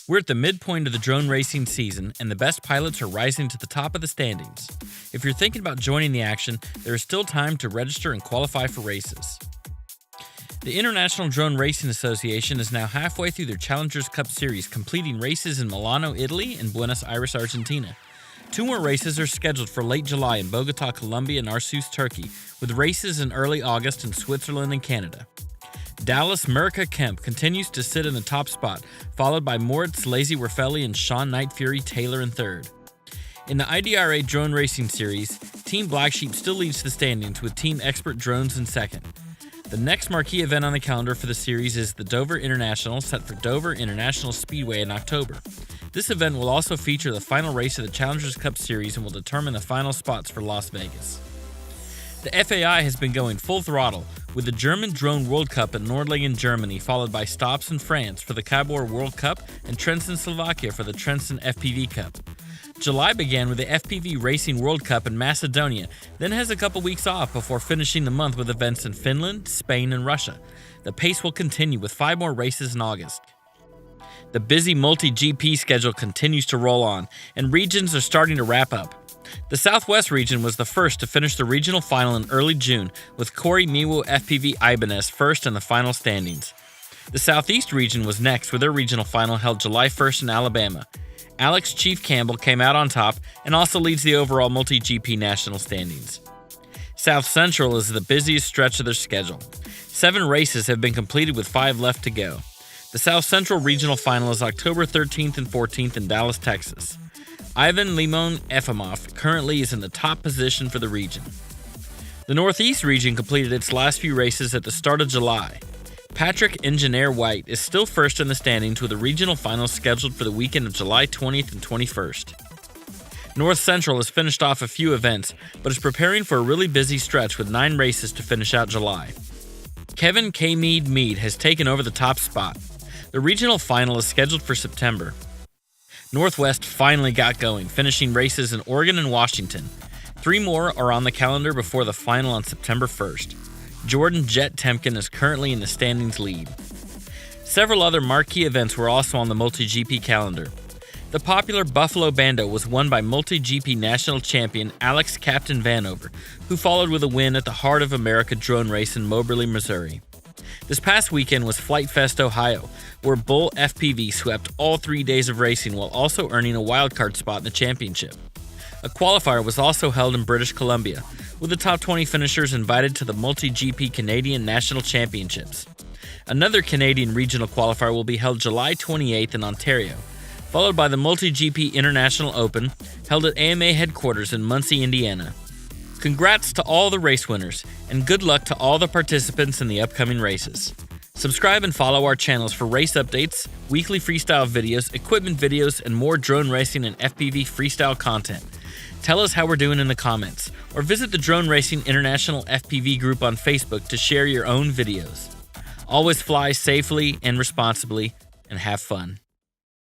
We're at the midpoint of the drone racing season, and the best pilots are rising to the top of the standings. If you're thinking about joining the action, there is still time to register and qualify for races. The International Drone Racing Association is now halfway through their Challengers Cup series, completing races in Milano, Italy, and Buenos Aires, Argentina. 2 more races are scheduled for late July in Bogota, Colombia, and Arsuz, Turkey, with races in early August in Switzerland and Canada. Dallas Mirka Kemp continues to sit in the top spot, followed by Moritz Lazy Werfeli and Sean Night Fury Taylor in third. In the IDRA Drone Racing Series, Team Black Sheep still leads the standings with Team Expert Drones in second. The next marquee event on the calendar for the series is the Dover International, set for Dover International Speedway in October. This event will also feature the final race of the Challengers Cup series and will determine the final spots for Las Vegas. The FAI has been going full throttle, with the German Drone World Cup in Nordlingen, Germany, followed by stops in France for the Cabor World Cup and Trenčín, Slovakia for the Trenčín FPV Cup. July began with the FPV Racing World Cup in Macedonia, then has a couple weeks off before finishing the month with events in Finland, Spain, and Russia. The pace will continue with 5 more races in August. The busy multi-GP schedule continues to roll on, and regions are starting to wrap up. The Southwest region was the first to finish the regional final in early June, with Corey Miwo FPV Ibanez first in the final standings. The Southeast region was next, with their regional final held July 1st in Alabama. Alex Chief Campbell came out on top and also leads the overall multi-GP national standings. South Central is the busiest stretch of their schedule. 7 races have been completed with 5 left to go. The South Central regional final is October 13th and 14th in Dallas, Texas. Ivan Limon Efimov currently is in the top position for the region. The Northeast region completed its last few races at the start of July. Patrick Engineer White is still first in the standings with a regional final scheduled for the weekend of July 20th and 21st. North Central has finished off a few events, but is preparing for a really busy stretch with 9 races to finish out July. Kevin K. Mead has taken over the top spot. The regional final is scheduled for September. Northwest finally got going, finishing races in Oregon and Washington. 3 more are on the calendar before the final on September 1st. Jordan Jet Temkin is currently in the standings lead. Several other marquee events were also on the multi-GP calendar. The popular Buffalo Bando was won by multi-GP national champion Alex Captain Vanover, who followed with a win at the Heart of America drone race in Moberly, Missouri. This past weekend was Flight Fest, Ohio, where Bull FPV swept all 3 days of racing while also earning a wildcard spot in the championship. A qualifier was also held in British Columbia, with the top 20 finishers invited to the Multi-GP Canadian National Championships. Another Canadian regional qualifier will be held July 28th in Ontario, followed by the Multi-GP International Open, held at AMA headquarters in Muncie, Indiana. Congrats to all the race winners, and good luck to all the participants in the upcoming races. Subscribe and follow our channels for race updates, weekly freestyle videos, equipment videos, and more drone racing and FPV freestyle content. Tell us how we're doing in the comments, or visit the Drone Racing International FPV group on Facebook to share your own videos. Always fly safely and responsibly, and have fun.